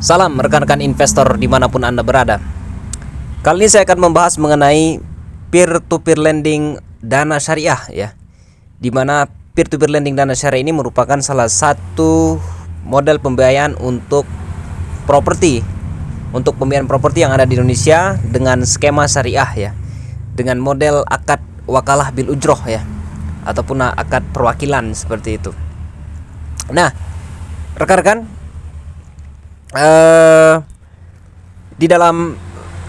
Salam rekan-rekan investor dimanapun Anda berada. Kali ini saya akan membahas mengenai peer-to-peer lending dana syariah ya. Dimana peer-to-peer lending dana syariah ini merupakan salah satu model pembiayaan untuk properti, untuk pembiayaan properti yang ada di Indonesia dengan skema syariah ya, dengan model akad wakalah bil ujroh ya, ataupun akad perwakilan seperti itu. Nah, rekan-rekan, di dalam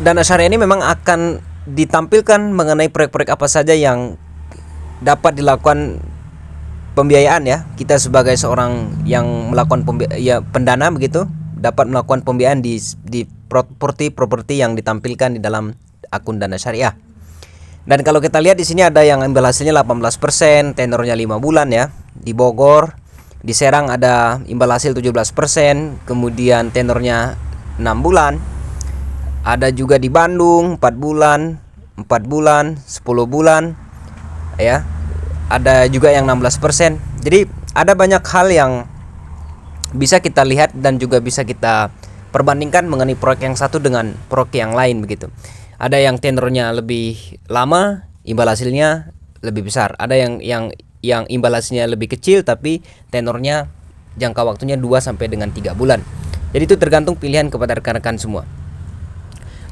dana syariah ini memang akan ditampilkan mengenai proyek-proyek apa saja yang dapat dilakukan pembiayaan ya. Kita sebagai seorang yang melakukan pendana begitu dapat melakukan pembiayaan di properti yang ditampilkan di dalam akun dana syariah. Dan kalau kita lihat di sini ada yang imbal hasilnya 18%, tenornya 5 bulan ya. Di Bogor, di Serang ada imbal hasil 17%, kemudian tenornya 6 bulan. Ada juga di Bandung 4 bulan, 4 bulan, 10 bulan ya. Ada juga yang 16%. Jadi ada banyak hal yang bisa kita lihat dan juga bisa kita perbandingkan mengenai proyek yang satu dengan proyek yang lain begitu. Ada yang tenornya lebih lama, imbal hasilnya lebih besar. Ada yang imbal hasilnya lebih kecil tapi tenornya jangka waktunya 2 sampai dengan 3 bulan. Jadi itu tergantung pilihan kepada rekan-rekan semua.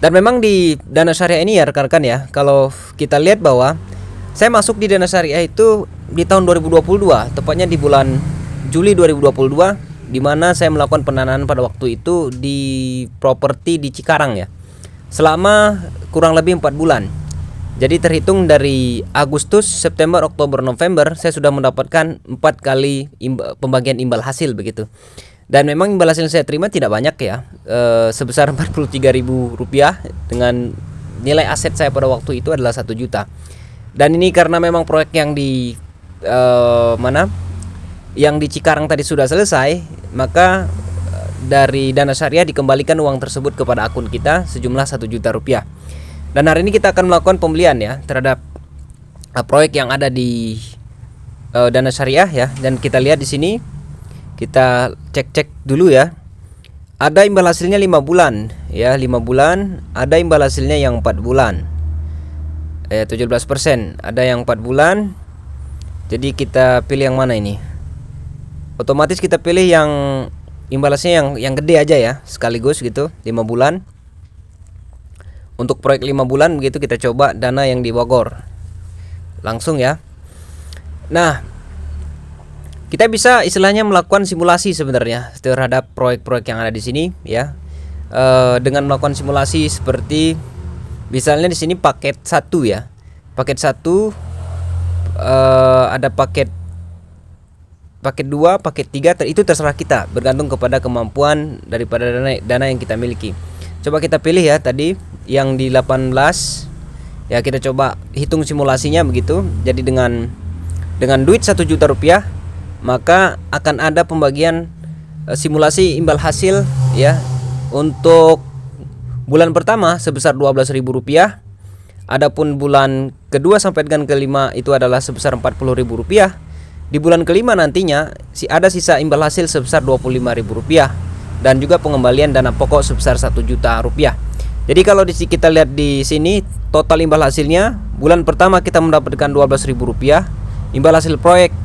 Dan memang di dana syariah ini ya rekan-rekan ya, kalau kita lihat bahwa saya masuk di dana syariah itu di tahun 2022, tepatnya di bulan Juli 2022, di mana saya melakukan pendanaan pada waktu itu di properti di Cikarang ya, selama kurang lebih 4 bulan. Jadi terhitung dari Agustus, September, Oktober, November, saya sudah mendapatkan 4 kali pembagian imbal hasil begitu. Dan memang imbal hasil saya terima tidak banyak ya, sebesar Rp43.000 dengan nilai aset saya pada waktu itu adalah 1 juta. Dan ini karena memang proyek yang di yang di Cikarang tadi sudah selesai, maka dari dana syariah dikembalikan uang tersebut kepada akun kita sejumlah 1 juta rupiah. Dan hari ini kita akan melakukan pembelian ya terhadap proyek yang ada di dana syariah ya. Dan kita lihat di sini, kita cek dulu ya. Ada imbal hasilnya 5 bulan ya, 5 bulan. Ada imbal hasilnya yang 4 bulan 17%. Ada yang 4 bulan. Jadi kita pilih yang mana ini? Otomatis kita pilih yang imbal hasilnya yang gede aja ya, sekaligus gitu, 5 bulan. Untuk proyek 5 bulan begitu kita coba dana yang di Bogor. Langsung ya. Nah, kita bisa istilahnya melakukan simulasi sebenarnya terhadap proyek-proyek yang ada di sini ya. Dengan melakukan simulasi seperti misalnya di sini paket 1 ya. Paket 1 ada paket 2, paket 3, itu terserah kita, bergantung kepada kemampuan daripada dana yang kita miliki. Coba kita pilih ya tadi yang di 18 ya, kita coba hitung simulasinya begitu. Jadi dengan duit 1 juta rupiah, maka akan ada pembagian simulasi imbal hasil ya untuk bulan pertama sebesar Rp12.000. Adapun bulan kedua sampai dengan kelima itu adalah sebesar Rp40.000. Di bulan kelima nantinya ada sisa imbal hasil sebesar Rp25.000 dan juga pengembalian dana pokok sebesar 1 juta rupiah. Jadi kalau kita lihat di sini total imbal hasilnya bulan pertama kita mendapatkan Rp12.000, imbal hasil proyek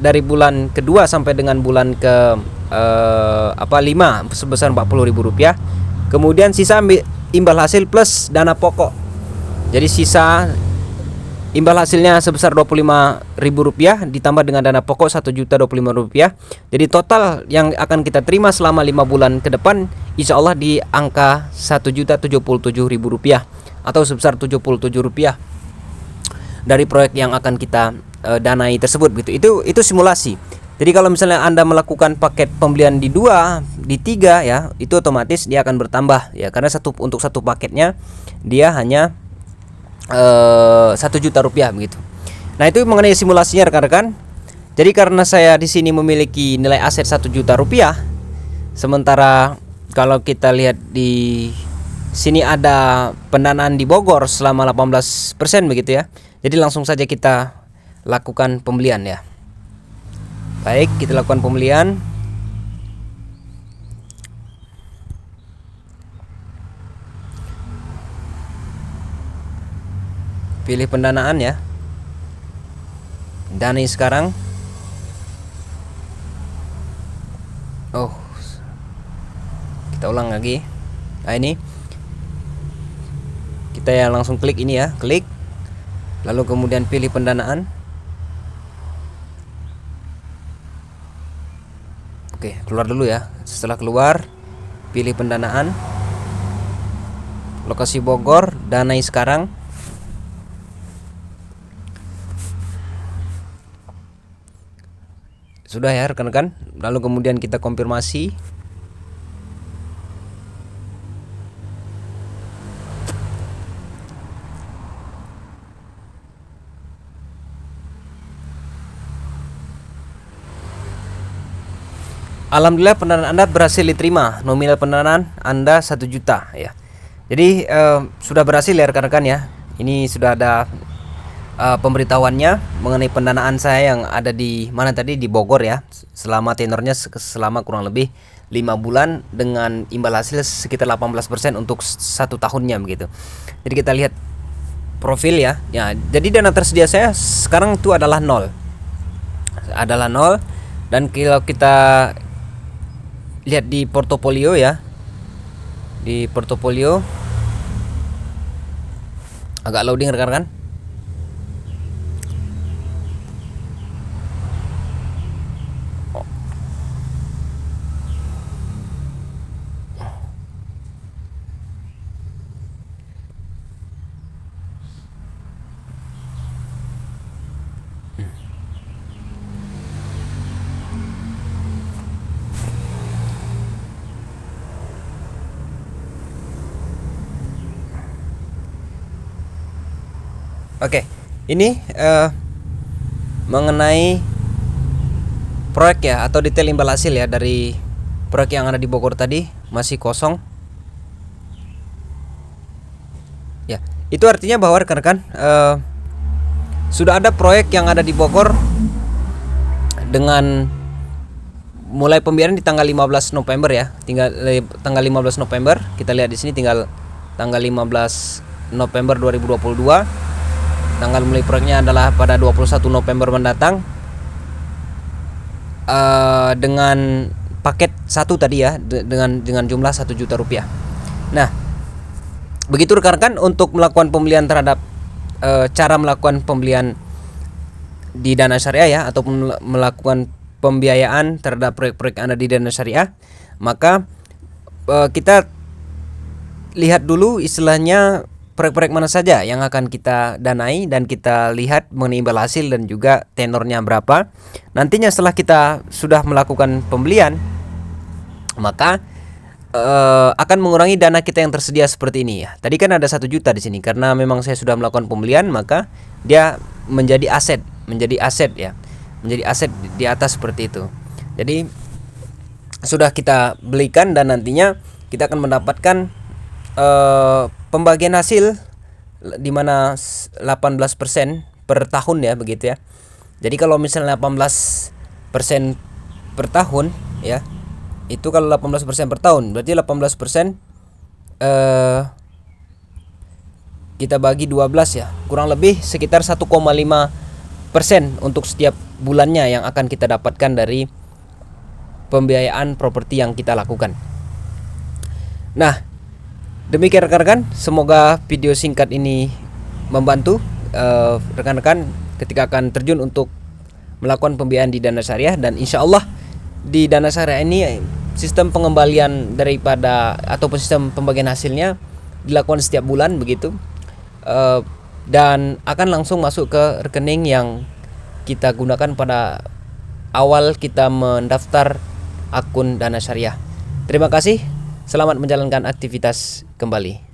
dari bulan kedua sampai dengan bulan ke 5 sebesar Rp40.000. Kemudian sisa imbal hasil plus dana pokok. Jadi sisa imbal hasilnya sebesar Rp25.000 ditambah dengan dana pokok Rp1.025.000. Jadi total yang akan kita terima selama 5 bulan ke depan insya Allah di angka Rp1.077.000 atau sebesar Rp77 dari proyek yang akan kita danai tersebut gitu. Itu simulasi. Jadi kalau misalnya Anda melakukan paket pembelian di 2, di 3 ya, itu otomatis dia akan bertambah ya, karena untuk satu paketnya dia hanya 1 juta rupiah begitu. Nah, itu mengenai simulasinya rekan-rekan. Jadi karena saya di sini memiliki nilai aset 1 juta rupiah, sementara kalau kita lihat di sini ada pendanaan di Bogor selama 18% begitu ya. Jadi langsung saja kita lakukan pembelian ya. Baik, kita lakukan pembelian. pilih pendanaan ya, danai sekarang. Oh, kita ulang lagi. Nah ini kita ya langsung klik ini ya, klik, lalu kemudian pilih pendanaan. Oke, keluar dulu ya. Setelah keluar, pilih pendanaan, lokasi Bogor, danai sekarang. Sudah ya rekan-rekan. Lalu kemudian kita konfirmasi. Alhamdulillah pendanaan Anda berhasil diterima. Nominal pendanaan Anda 1 juta ya. Jadi sudah berhasil ya rekan-rekan ya. Ini sudah ada pemberitahuannya mengenai pendanaan saya yang ada di mana tadi, di Bogor ya. Selama tenornya selama kurang lebih 5 bulan dengan imbal hasil sekitar 18% untuk 1 tahunnya begitu. Jadi kita lihat profil ya. Ya, jadi dana tersedia saya sekarang itu adalah 0. Adalah 0, dan kalau kita lihat di portofolio ya. Di portofolio agak loading rekan-rekan. Oke, ini mengenai proyek ya, atau detail imbal hasil ya dari proyek yang ada di Bogor tadi, masih kosong. Ya, itu artinya bahwa rekan-rekan sudah ada proyek yang ada di Bogor dengan mulai pembiayaan di tanggal 15 November ya. Tanggal 15 November, kita lihat di sini tinggal tanggal 15 November 2022. Tanggal mulai proyeknya adalah pada 21 November mendatang, dengan paket 1 tadi ya, dengan jumlah 1 juta rupiah. Nah, begitu rekan-rekan untuk melakukan pembelian terhadap cara melakukan pembelian di Dana Syariah ya, ataupun melakukan pembiayaan terhadap proyek-proyek yang ada di Dana Syariah, maka kita lihat dulu istilahnya proyek-proyek mana saja yang akan kita danai, dan kita lihat mengenai imbal hasil dan juga tenornya berapa. Nantinya setelah kita sudah melakukan pembelian, maka akan mengurangi dana kita yang tersedia seperti ini ya. Tadi kan ada 1 juta di sini, karena memang saya sudah melakukan pembelian, maka dia menjadi aset ya. Menjadi aset di atas seperti itu. Jadi sudah kita belikan, dan nantinya kita akan mendapatkan pembagian hasil di mana 18% per tahun ya, begitu ya. Jadi kalau misalnya 18% per tahun ya, itu kalau 18% per tahun berarti 18% kita bagi 12 ya, kurang lebih sekitar 1,5% untuk setiap bulannya yang akan kita dapatkan dari pembiayaan properti yang kita lakukan. Nah, demikian rekan-rekan, semoga video singkat ini membantu rekan-rekan ketika akan terjun untuk melakukan pembiayaan di Dana Syariah. Dan insya Allah di Dana Syariah ini sistem pengembalian daripada ataupun sistem pembagian hasilnya dilakukan setiap bulan begitu, dan akan langsung masuk ke rekening yang kita gunakan pada awal kita mendaftar akun Dana Syariah. Terima kasih. Selamat menjalankan aktivitas kembali.